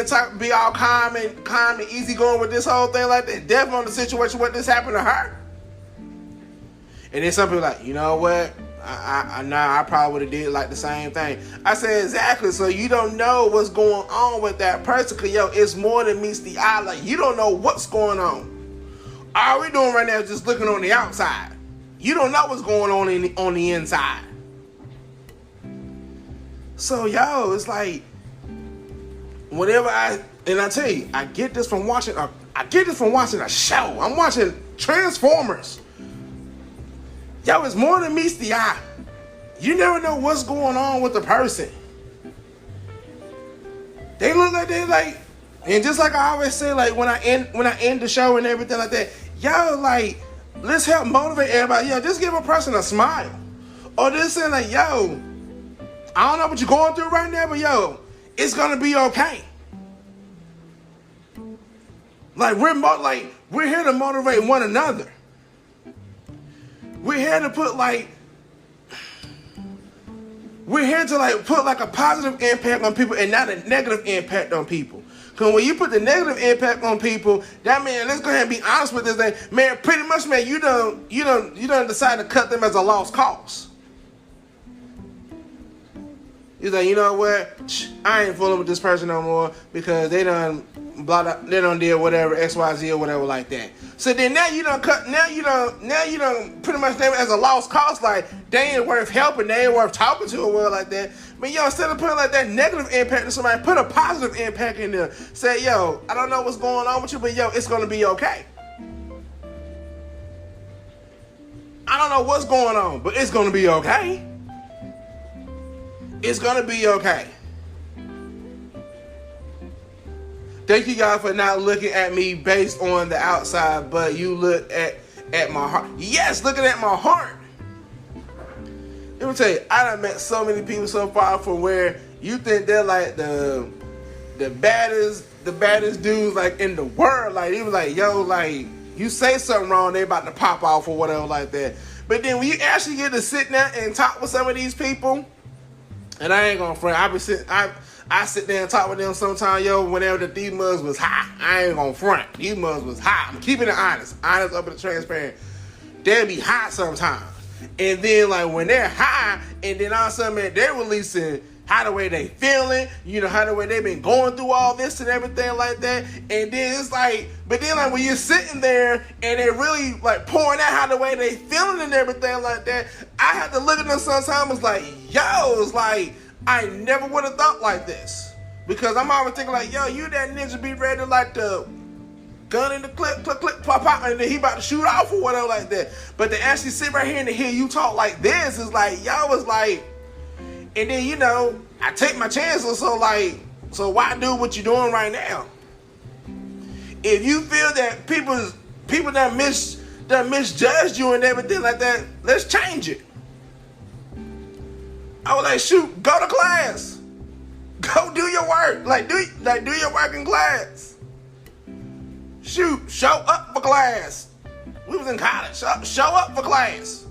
talk, be all calm and easy going with this whole thing like that. Definitely on the situation what this happened to her. And then some people like, you know what? I probably would have did like the same thing. I said, exactly. So you don't know what's going on with that person. Cause yo, it's more than meets the eye. Like you don't know what's going on. All we doing right now is just looking on the outside. You don't know what's going on the inside. So yo, it's like whenever I tell you, I get this from watching a show. I'm watching Transformers. Yo, it's more than meets the eye. You never know what's going on with the person. They look like they like, and just like I always say, like when I end the show and everything like that, yo, like let's help motivate everybody. Yo, just give a person a smile, or just say like, yo, I don't know what you're going through right now, but yo, it's gonna be okay. Like we're here to motivate one another. We're here to put a positive impact on people and not a negative impact on people. Because when you put the negative impact on people, that man, let's go ahead and be honest with this thing, man, pretty much, man, you don't decide to cut them as a lost cause. He's like, you know what? I ain't fooling with this person no more because they done did whatever XYZ or whatever like that. So then now you don't pretty much name it as a lost cause. Like they ain't worth helping, they ain't worth talking to or whatever like that. But yo, instead of putting like that negative impact to somebody, put a positive impact in there. Say, yo, I don't know what's going on with you, but yo, it's gonna be okay. I don't know what's going on, but it's gonna be okay. It's gonna be okay. Thank you guys for not looking at me based on the outside, but you look at my heart. Yes, looking at my heart. Let me tell you, I done met so many people so far from where you think they're like the baddest dudes like in the world. Like he was like, yo, like you say something wrong, they about to pop off or whatever like that. But then when you actually get to sit down and talk with some of these people, and I ain't gonna front, I sit there and talk with them sometimes, yo, whenever the D mugs was high. I ain't gonna front. D mugs was high. I'm keeping it honest up and transparent. They'll be high sometimes. And then like when they're high, and then all of a sudden, man, they're releasing how the way they feeling, you know, how the way they've been going through all this and everything like that. And then it's like, but then like when you're sitting there and they're really like pouring out how the way they feeling and everything like that, I have to look at them sometimes. It's like, yo, it's like, I never would have thought like this. Because I'm always thinking like, yo, you that ninja be ready to like the gun in the clip, click, click, pop, pop, and then he about to shoot off or whatever like that. But to actually sit right here and to hear you talk like this is like, yo, it's like, and then, you know, I take my chances, so why do what you're doing right now? If you feel that people that misjudged you and everything like that, let's change it. I was like, shoot, go to class. Go do your work. Do your work in class. Shoot, show up for class. We was in college. Show up for class.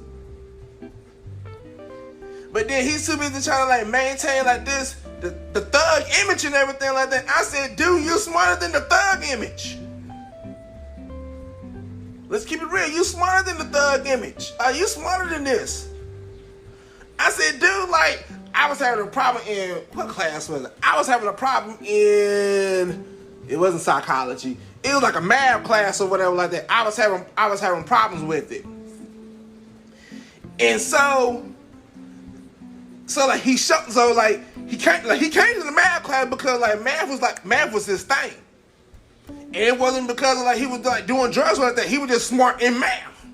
But then he's too busy trying to like maintain like this, the thug image and everything like that. I said, dude, you're smarter than the thug image. Let's keep it real. You smarter than the thug image. Are you smarter than this? I said, dude, like, I was having a problem in, what class was it? I was having a problem in, it wasn't psychology. It was like a math class or whatever like that. I was having problems with it. And so like he came to the math class because like math was his thing. And it wasn't because of like he was like doing drugs or like that. He was just smart in math.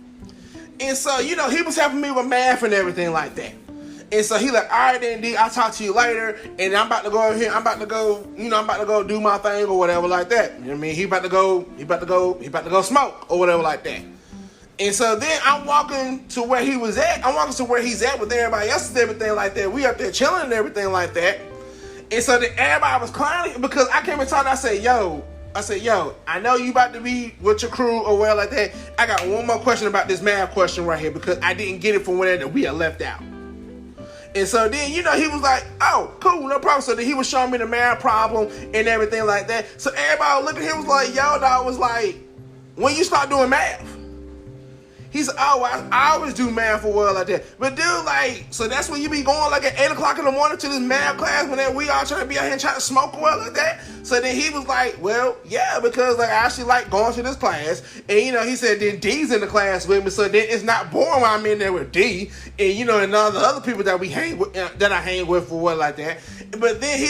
And so, you know, he was helping me with math and everything like that. And so he like, all right then, D, I'll talk to you later. And I'm about to go here. I'm about to go do my thing or whatever like that. You know what I mean? He about to go smoke or whatever like that. And so then I'm walking to where he was at. I'm walking to where he's at with everybody else and everything like that. We up there chilling and everything like that. And so then everybody was clowning because I came and talked. I said, yo, I know you about to be with your crew or whatever like that. I got one more question about this math question right here because I didn't get it from where that we had left out. And so then, you know, he was like, oh, cool, no problem. So then he was showing me the math problem and everything like that. So everybody looking at him was like, yo, dog, was like, when you start doing math? He said, oh, I always do math for well like that. But dude, like, so that's when you be going like at 8 o'clock in the morning to this math class when we all trying to be out here and trying to smoke well like that? So then he was like, well, yeah, because like I actually like going to this class. And, you know, he said then D's in the class with me. So then it's not boring when I'm in there with D. And, you know, and all the other people that we hang with, that I hang with for well like that. But then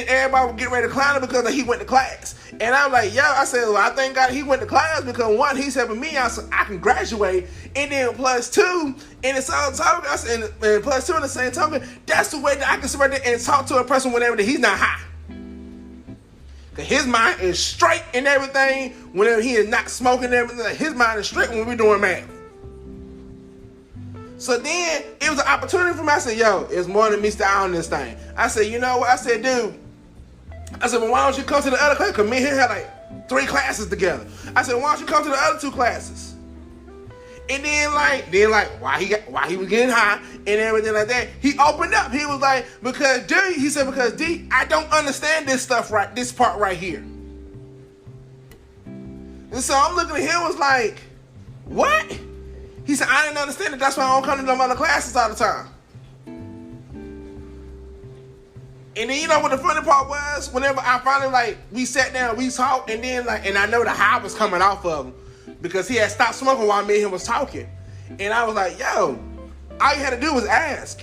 everybody was getting ready to clown him because like, he went to class. And I'm like, yo, I said, well, I thank God he went to class because one, he's helping me out so I can graduate. And then plus two, and it's all talking, and plus two in the same token, that's the way that I can sit right there and talk to a person whenever he's not high. Cause his mind is straight and everything whenever he is not smoking and everything. His mind is straight when we're doing math. So then it was an opportunity for me. I said, yo, it's more than me style on this thing. I said, you know what? I said, dude, I said, well, why don't you come to the other class? Because me and him had like 3 classes together. I said, why don't you come to the other 2 classes? And then while he was getting high and everything like that, he opened up. He was like, because D, I don't understand this part right here. And so I'm looking at him was like, what? He said, I didn't understand it. That's why I don't come to them other classes all the time. And then, you know what the funny part was? Whenever I finally, we sat down, we talked, and then, and I know the high was coming off of him because he had stopped smoking while me and him was talking. And I was like, yo, all you had to do was ask.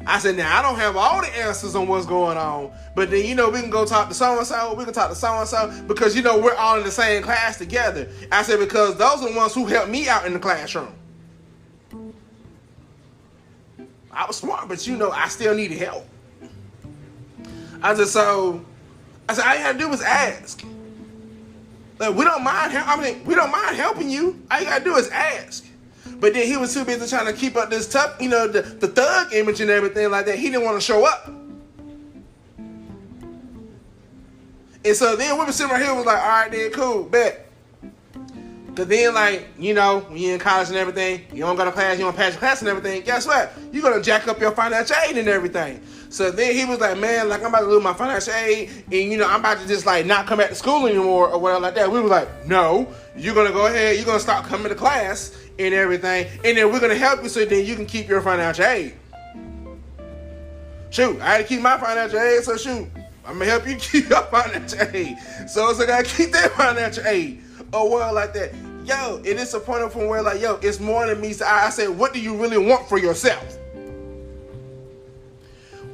I said, now, I don't have all the answers on what's going on, but then, you know, we can go talk to so-and-so, we can talk to so-and-so, because, you know, we're all in the same class together. I said, because those are the ones who helped me out in the classroom. I was smart, but, you know, I still needed help. I said, all you had to do was ask. Like, we don't mind helping you. All you gotta do is ask. But then he was too busy trying to keep up this tough, you know, the thug image and everything like that. He didn't want to show up. And so then we were sitting right here, was like, all right, then, cool, bet. Cause then, you know, when you're in college and everything, you don't go to class, you don't pass your class and everything, guess what? You're gonna jack up your financial aid and everything. So then he was like, man, I'm about to lose my financial aid, and, you know, I'm about to just, not come back to school anymore or whatever like that. We were like, no, you're going to go ahead, you're going to start coming to class and everything, and then we're going to help you so then you can keep your financial aid. Shoot, I had to keep my financial aid, so shoot, I'm going to help you keep your financial aid. So I got to keep that financial aid or whatever like that. Yo, it is a point from where, yo, it's more than me. So I said, what do you really want for yourself?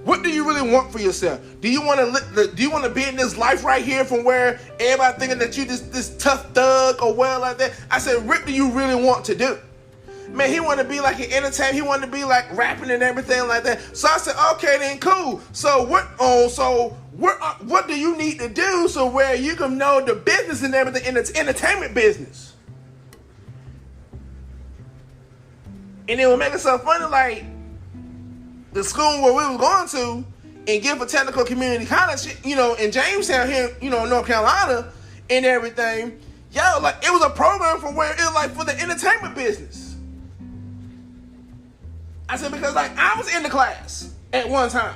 What do you really want for yourself? Do you want to be in this life right here from where everybody thinking that you this tough thug or well like that? I said, what do you really want to do? Man, he wanted to be like an entertainer. He wanted to be like rapping and everything like that. So I said, okay, then cool. So what do you need to do so where you can know the business and everything in the entertainment business? And it would make it so funny, the school where we were going to and Gifford Technical Community College, you know, in Jamestown here, you know, North Carolina and everything, yo, it was a program for where it was for the entertainment business. I said, because I was in the class at one time.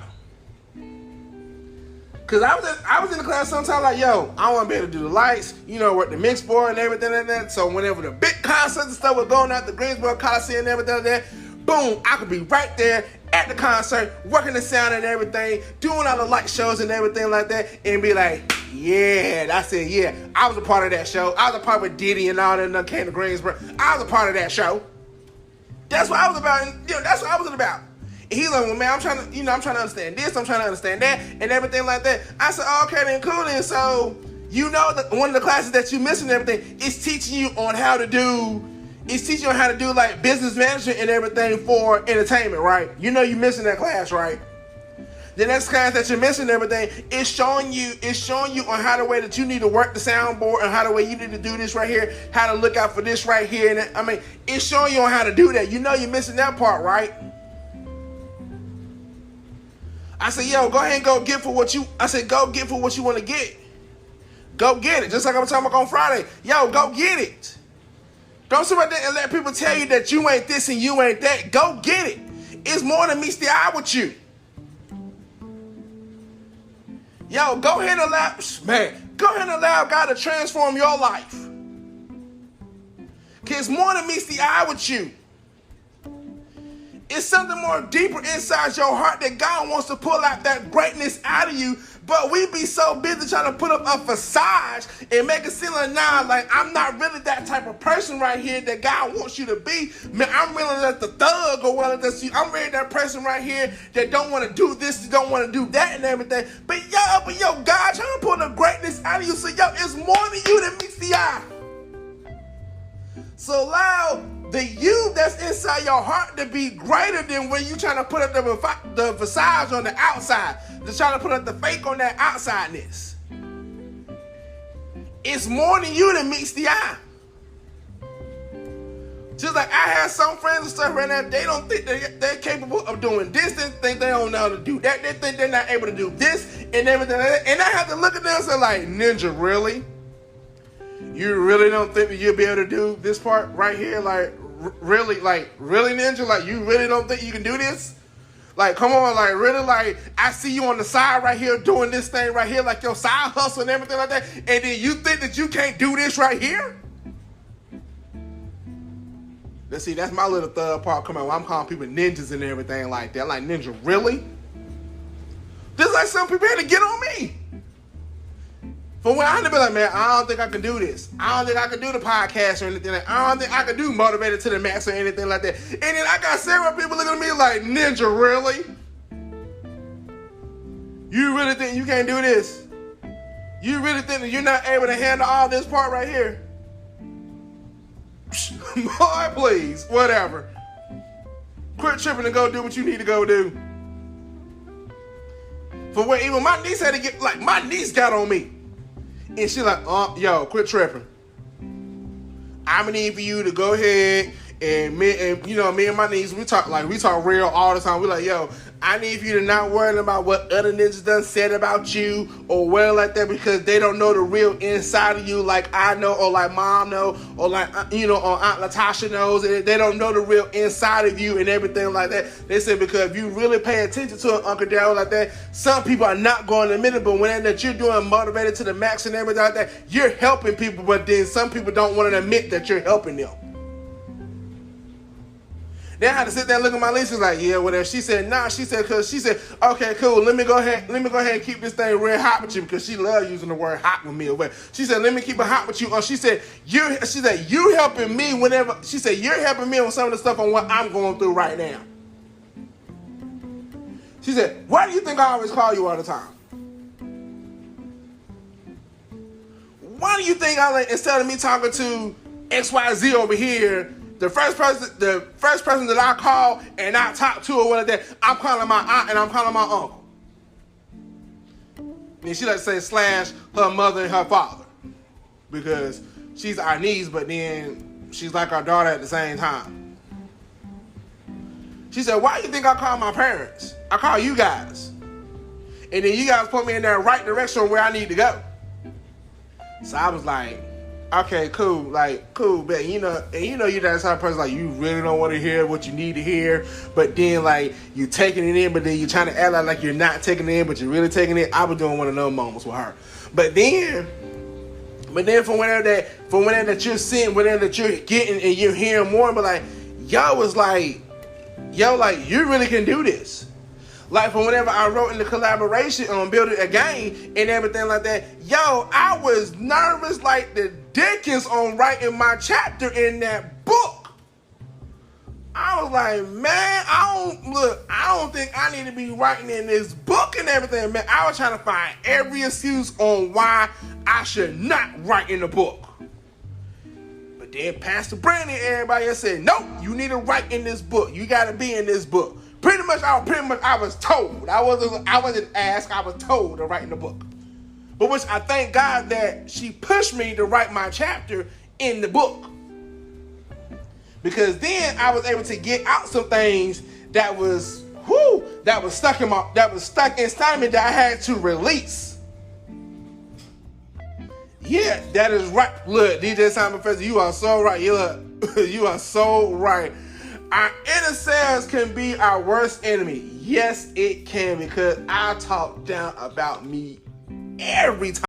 Cause I was in the class sometimes yo, I want to be able to do the lights, you know, work the mix board and everything like that. So whenever the big concerts and stuff was going out, the Greensboro Coliseum and everything like that, boom, I could be right there at the concert, working the sound and everything, doing all the light shows and everything like that, and be like, yeah, that's it, yeah. I was a part of that show. I was a part with Diddy and all that came to Greensboro. I was a part of that show. That's what I was about. And, you know, that's what I was about. And he's like, well, man, I'm trying to understand this, I'm trying to understand that, and everything like that. I said, oh, okay, then cool then. So, you know, that one of the classes that you missing and everything is teaching you on how to do business management and everything for entertainment, right? You know you missing that class, right? The next class that you're missing and everything is showing you on how the way that you need to work the soundboard and how the way you need to do this right here, how to look out for this right here. And it's showing you on how to do that. You know you're missing that part, right? I said, yo, go ahead and go get for what you want to get. Go get it. Just like I'm talking about on Friday. Yo, go get it. Don't sit right there and let people tell you that you ain't this and you ain't that. Go get it. It's more than meets the eye with you. Yo, go ahead and allow God to transform your life. Because it's more than meets the eye with you. It's something more deeper inside your heart that God wants to pull out that greatness out of you. But we be so busy trying to put up a facade and make it seem like, nah, like I'm not really that type of person right here that God wants you to be. Man, I'm really like the thug or whatever. I'm really that person right here that don't want to do this, don't want to do that and everything. But yo, God trying to pull the greatness out of you. So yo, it's more than you that meets the eye. So allow the you that's inside your heart to be greater than when you trying to put up the facade on the outside. Just trying to put up the fake on that outsideness. It's more than you that meets the eye. Just like I have some friends and stuff right now, they don't think they're capable of doing this. They think they don't know how to do that. They think they're not able to do this and everything. And I have to look at them and say like, Ninja, really? You really don't think that you'll be able to do this part right here? Really, Ninja? Like, you really don't think you can do this? Like, come on, like, really? Like, I see you on the side right here doing this thing right here, like your side hustle and everything like that, and then you think that you can't do this right here? Let's see, that's my little third part coming out. I'm calling people ninjas and everything like that. Like, Ninja, really? Just like some people had to get on me. But when I had to be like, man, I don't think I can do this. I don't think I can do the podcast or anything. I don't think I can do Motivated to the Max or anything like that. And then I got several people looking at me like, Ninja, really? You really think you can't do this? You really think that you're not able to handle all this part right here? Boy, please, whatever. Quit tripping and go do what you need to go do. For what even my niece had to get, like, my niece got on me. And she like, yo, quit tripping. I'm gonna need for you to go ahead and me and my niece, we talk real all the time. We like, yo, I need for you to not worry about what other ninjas done said about you or well like that, because they don't know the real inside of you like I know, or like mom know, or like or Aunt Latasha knows. They don't know the real inside of you and everything like that. They said because if you really pay attention to it, Uncle Darryl, like that, some people are not going to admit it, but when that you're doing Motivated to the Max and everything like that, you're helping people, but then some people don't want to admit that you're helping them. Then I had to sit there and look at my list. She's like, yeah, whatever. She said, nah. She said, okay, cool. Let me go ahead and keep this thing real hot with you, because she loves using the word hot with me. She said, let me keep it hot with you. She said, you're helping me whenever. She said, you're helping me on some of the stuff on what I'm going through right now. She said, why do you think I always call you all the time? Why do you think instead of me talking to XYZ over here, the first person that I call and I talk to or whatever, I'm calling my aunt and I'm calling my uncle. And she like to say slash her mother and her father, because she's our niece, but then she's like our daughter at the same time. She said, why do you think I call my parents? I call you guys. And then you guys put me in the right direction where I need to go. So I was like, okay, cool, but you're that type of person, like, you really don't want to hear what you need to hear, but then, like, you taking it in, but then you're trying to act like you're not taking it in, but you're really taking it. I was doing one of those moments with her. But then from whenever that you're seeing, whenever that you're getting and you're hearing more, but like, you really can do this. Like, from whenever I wrote in the collaboration on Building a Game and everything like that, I was nervous like the Dickens on writing my chapter in that book. I was like, man, I don't think I need to be writing in this book and everything, man. I was trying to find every excuse on why I should not write in the book. But then Pastor Brandon and everybody else said, nope, you need to write in this book. You got to be in this book. Pretty much, I was told. I wasn't asked. I was told to write in the book. But which I thank God that she pushed me to write my chapter in the book, because then I was able to get out some things that was stuck inside me that I had to release. Yeah, that is right. Look, DJ Simon Professor, you are so right. You are so right. Our inner selves can be our worst enemy. Yes, it can, because I talk down about me every time.